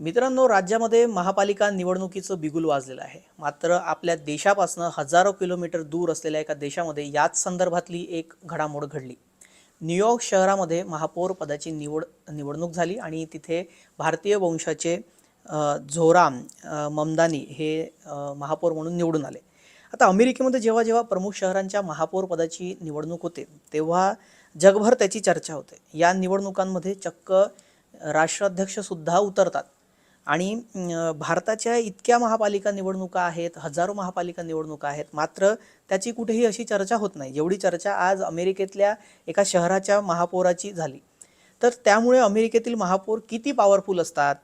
मित्रांनो, राज्यामध्ये महापालिका निवडणुकीचं बिगुल वाजलेलं आहे. मात्र आपल्या देशापासून हजारो किलोमीटर दूर असलेल्या एका देशामध्ये याच संदर्भातली एक घडामोड घडली. न्यूयॉर्क शहरामध्ये महापौर पदाची निवडणूक झाली आणि तिथे भारतीय वंशाचे झोराम ममदानी हे महापौर म्हणून निवडून आले. आता अमेरिकेमध्ये जेव्हा जेव्हा प्रमुख शहरांच्या महापौर पदाची निवडणूक होते तेव्हा जगभर त्याची चर्चा होते. या निवडणुकांमध्ये चक्क राष्ट्राध्यक्षसुद्धा उतरतात आणि भारताच्या इतक्या महापालिका निवडणुका आहेत, हजारो महापालिका निवडणुका आहेत, मात्र त्याची कुठेही अशी चर्चा होत नाही जेवढी चर्चा आज अमेरिकेतल्या एका शहराच्या महापौराची झाली. तर त्यामुळे अमेरिकेतील महापौर किती पॉवरफुल असतात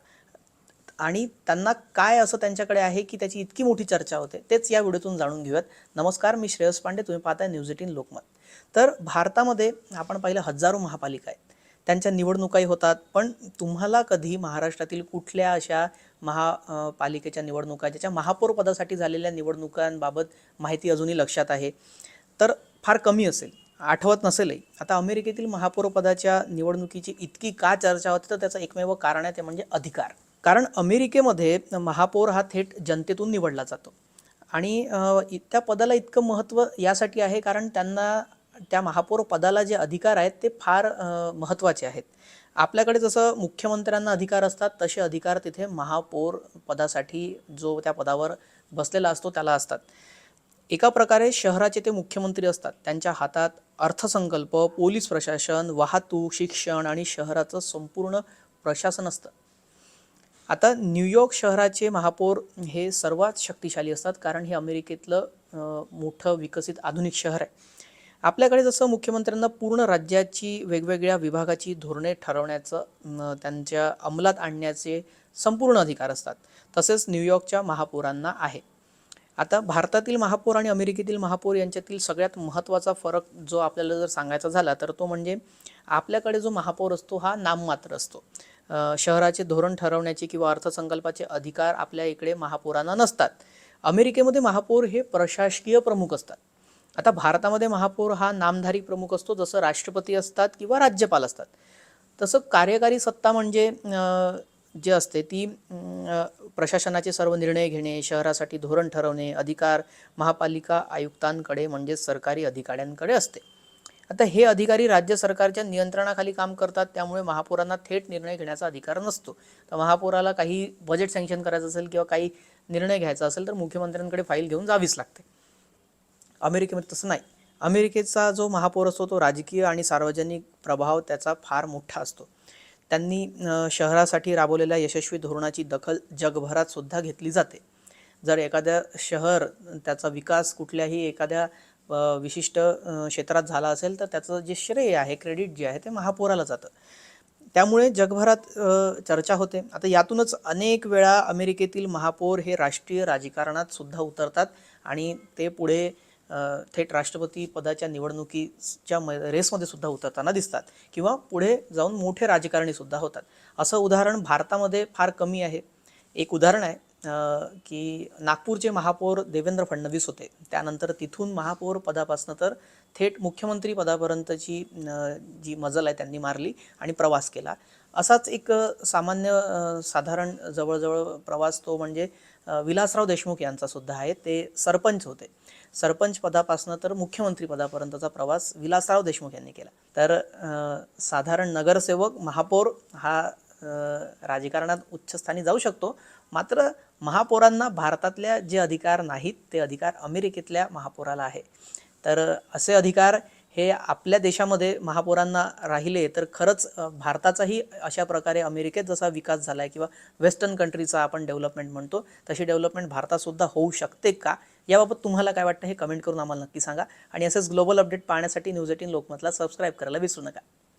आणि त्यांना काय असं त्यांच्याकडे आहे की त्याची इतकी मोठी चर्चा होते, तेच या व्हिडिओतून जाणून घेऊयात. नमस्कार, मी श्रेयस पांडे, तुम्ही पाहताय न्यूज 18 लोकमत. तर भारतामध्ये आपण पाहिलं हजारो महापालिका आहेत, त्यांच्या निवडणुकाही होतात. पण तुम्हाला कधी महाराष्ट्रातील कुठल्या अशा महापालिकेच्या निवडणुका ज्याच्या महापौर पदासाठी झालेल्या निवडणुकांबाबत माहिती अजूनही लक्षात आहे तर फार कमी असेल, आठवत नसेलही. आता अमेरिकेतील महापौर पदाच्या निवडणुकीची इतकी का चर्चा होते तर त्याचं एकमेव कारण आहे, ते म्हणजे अधिकार. कारण अमेरिकेमध्ये महापौर हा थेट जनतेतून निवडला जातो आणि त्या पदाला इतकं महत्त्व यासाठी आहे कारण त्यांना त्या महापौर पदाला जे अधिकार आहेत ते फार महत्त्वाचे आहेत. आपल्याकडे जसं मुख्यमंत्र्यांना अधिकार असतात तसे अधिकार तिथे महापौर पदासाठी जो त्या पदावर बसलेला असतो त्याला असतात. एका प्रकारे शहराचे ते मुख्यमंत्री असतात. त्यांच्या हातात अर्थसंकल्प, पोलीस प्रशासन, वाहतूक, शिक्षण आणि शहराचं संपूर्ण प्रशासन असतं. आता न्यूयॉर्क शहराचे महापौर हे सर्वात शक्तिशाली असतात कारण हे अमेरिकेतलं मोठं विकसित आधुनिक शहर आहे. आपल्याकडे जसं मुख्यमंत्र्यांना पूर्ण राज्याची वेगवेगळ्या विभागाची धोरणे ठरवण्याचं, त्यांच्या अंमलात आणण्याचे संपूर्ण अधिकार असतात, तसेच न्यूयॉर्कच्या महापौरांना आहे. आता भारतातील महापौर आणि अमेरिकेतील महापौर यांच्यातील सगळ्यात महत्त्वाचा फरक जो आपल्याला जर सांगायचा झाला तर तो म्हणजे आपल्याकडे जो महापौर असतो हा नाममात्र असतो. शहराचे धोरण ठरवण्याचे किंवा अर्थसंकल्पाचे अधिकार आपल्या इकडे महापौरांना नसतात. अमेरिकेमध्ये महापौर हे प्रशासकीय प्रमुख असतात. आता भारतामध्ये महापौर हा नामधारी प्रमुख असतो, जसं राष्ट्रपती असतात किंवा राज्यपाल असतात. तसं कार्यकारी सत्ता म्हणजे जे असते ती प्रशासनाचे सर्व निर्णय घेणे, शहरासाठी धोरण ठरवणे अधिकार महापालिका आयुक्तांकडे म्हणजेच सरकारी अधिकाऱ्यांकडे असते. आता हे अधिकारी राज्य सरकारच्या नियंत्रणाखाली काम करतात, त्यामुळे महापौरांना थेट निर्णय घेण्याचा अधिकार नसतो. तर महापौराला काही बजेट सँक्शन करायचं असेल किंवा काही निर्णय घ्यायचा असेल तर मुख्यमंत्र्यांकडे फाईल घेऊन जावीच लागते. अमेरिकेमध्ये तसं नाही. अमेरिकेचा जो महापौर असतो तो राजकीय आणि सार्वजनिक प्रभाव त्याचा फार मोठा असतो. त्यांनी शहरासाठी राबवलेल्या यशस्वी धोरणाची दखल जगभरात सुद्धा घेतली जाते. जर एखाद्या शहर त्याचा विकास कुठल्याही एखाद्या विशिष्ट क्षेत्रात झाला असेल तर त्याचं जे श्रेय आहे, क्रेडिट जे आहे ते महापौराला जातं. त्यामुळे जगभरात चर्चा होते. आता यातूनच अनेक वेळा अमेरिकेतील महापौर हे राष्ट्रीय राजकारणात सुद्धा उतरतात आणि ते पुढे थेट राष्ट्रपती पदाच्या निवडणुकीच्या रेसमध्ये सुद्धा उतरताना दिसतात किंवा पुढे जाऊन मोठे राजकारणी सुद्धा होतात. असं उदाहरण भारतामध्ये फार कमी आहे. एक उदाहरण आहे की नागपूरचे महापौर देवेंद्र फडणवीस होते. त्यानंतर तिथून महापौर पदापासून तर थेट मुख्यमंत्री पदापर्यंतची जी मजल आहे त्यांनी मारली आणि प्रवास केला. असाच एक सामान्य साधारण जवळजवळ प्रवास तो म्हणजे विलासराव देशमुख यांचा सुद्धा आहे. ते सरपंच होते. सरपंच पदापासून तर मुख्यमंत्री पदापर्यंतचा प्रवास विलासराव देशमुख यांनी केला. तर साधारण नगरसेवक महापौर हा राजकारणात उच्चस्थानी जाऊ शकतो, मात्र महापौरांना भारतातल्या जे अधिकार नाहीत ते अधिकार अमेरिकेतल्या महापौराला आहे. तर असे अधिकार हे आपल्या देशामध्ये महापौरांना राहिले तर खरंच भारताचाही अशा प्रकारे अमेरिकेत जसा विकास झाला आहे किंवा वेस्टर्न कंट्रीचा आपण डेव्हलपमेंट म्हणतो तशी डेव्हलपमेंट भारतातसुद्धा होऊ शकते का, याबाबत तुम्हाला काय वाटतं हे कमेंट करून आम्हाला नक्की सांगा. आणि असेच ग्लोबल अपडेट पाहण्यासाठी न्यूज 18 लोकमतला सबस्क्राईब करायला विसरू नका.